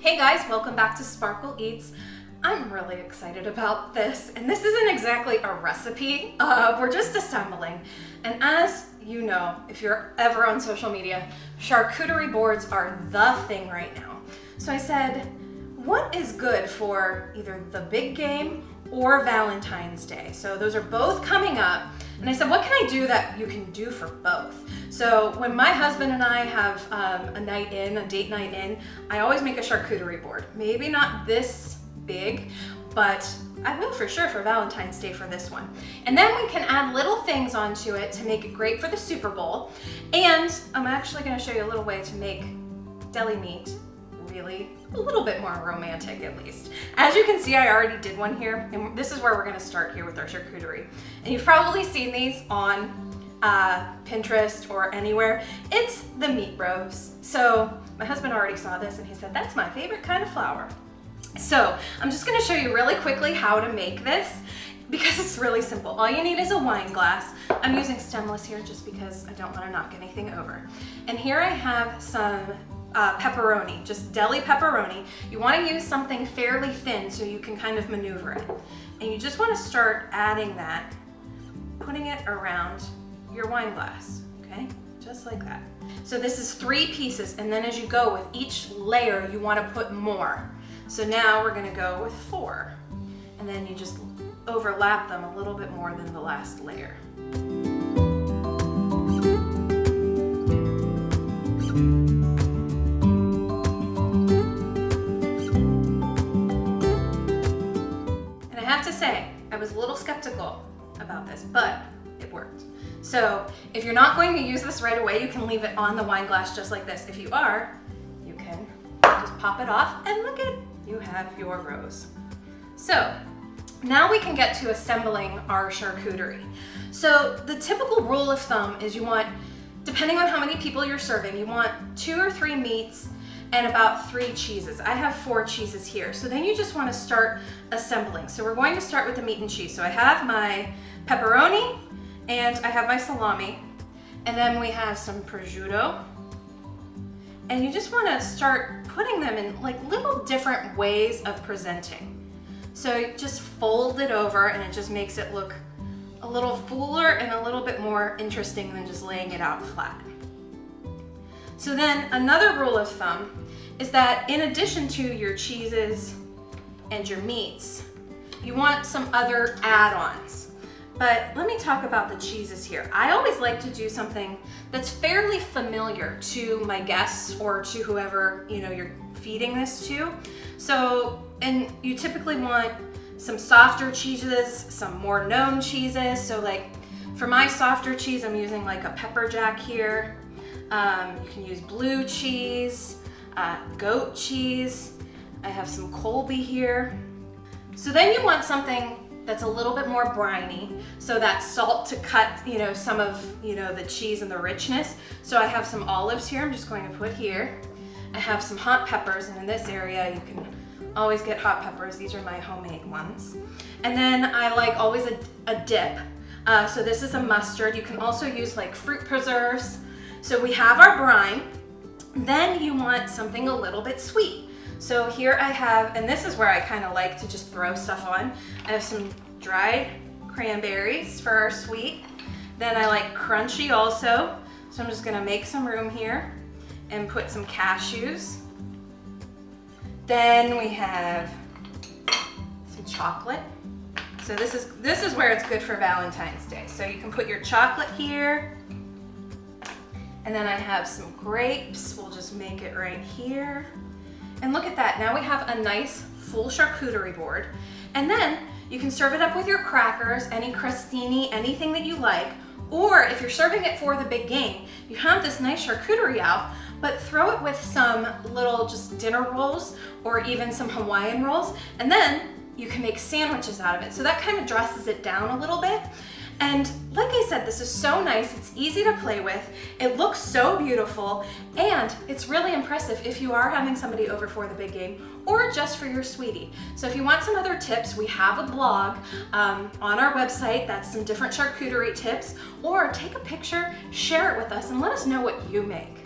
Hey guys, welcome back to Sparkle Eats. I'm really excited about this, and this isn't exactly a recipe. We're just assembling. And as you know, if you're ever on social media, charcuterie boards are the thing right now. So I said, what is good for either the big game or Valentine's Day? So those are both coming up. And I said, what can I do that you can do for both? So when my husband and I have a date night in, I always make a charcuterie board. Maybe not this big, but I will for sure for Valentine's Day for this one. And then we can add little things onto it to make it great for the Super Bowl. And I'm actually gonna show you a little way to make deli meat really a little bit more romantic, at least. As you can see, I already did one here, and this is where we're gonna start here with our charcuterie. And you've probably seen these on Pinterest or anywhere. It's the meat rose. So my husband already saw this and he said, that's my favorite kind of flour. So I'm just gonna show you really quickly how to make this because it's really simple. All you need is a wine glass. I'm using stemless here just because I don't wanna knock anything over. And here I have some pepperoni, just deli pepperoni. You wanna use something fairly thin so you can kind of maneuver it. And you just wanna start adding that, putting it around your wine glass, okay? Just like that. So this is 3 pieces, and then as you go with each layer, you wanna put more. So now we're gonna go with 4. And then you just overlap them a little bit more than the last layer. And I have to say, I was a little skeptical about this, but it worked. So if you're not going to use this right away, you can leave it on the wine glass just like this. If you are, you can just pop it off and look at, you have your rose. So now we can get to assembling our charcuterie. So the typical rule of thumb is you want, depending on how many people you're serving, you want 2 or 3 meats and about 3 cheeses. I have 4 cheeses here. So then you just want to start assembling. So we're going to start with the meat and cheese. So I have my pepperoni and I have my salami, and then we have some prosciutto. And you just want to start putting them in like little different ways of presenting. So you just fold it over and it just makes it look a little fuller and a little bit more interesting than just laying it out flat. So then another rule of thumb is that in addition to your cheeses and your meats, you want some other add-ons. But let me talk about the cheeses here. I always like to do something that's fairly familiar to my guests or to whoever you're feeding this to. So, and you typically want some softer cheeses, some more known cheeses. So like for my softer cheese, I'm using like a pepper jack here. You can use blue cheese, goat cheese. I have some Colby here. So then you want something that's a little bit more briny, so that salt to cut, some of, the cheese and the richness. So I have some olives here, I'm just going to put here. I have some hot peppers, and in this area, you can always get hot peppers. These are my homemade ones. And then I like always a dip. So this is a mustard. You can also use like fruit preserves. So we have our brine. Then you want something a little bit sweet. So here I have, and this is where I kind of like to just throw stuff on. I have some dried cranberries for our sweet. Then I like crunchy also. So I'm just gonna make some room here and put some cashews. Then we have some chocolate. So this is where it's good for Valentine's Day. So you can put your chocolate here. And then I have some grapes. We'll just make it right here. And look at that, now we have a nice full charcuterie board. And then you can serve it up with your crackers, any crostini, anything that you like. Or if you're serving it for the big game, you have this nice charcuterie out, but throw it with some little just dinner rolls or even some Hawaiian rolls. And then you can make sandwiches out of it. So that kind of dresses it down a little bit. And like I said, this is so nice, it's easy to play with, it looks so beautiful, and it's really impressive if you are having somebody over for the big game or just for your sweetie. So if you want some other tips, we have a blog on our website that's some different charcuterie tips, or take a picture, share it with us, and let us know what you make.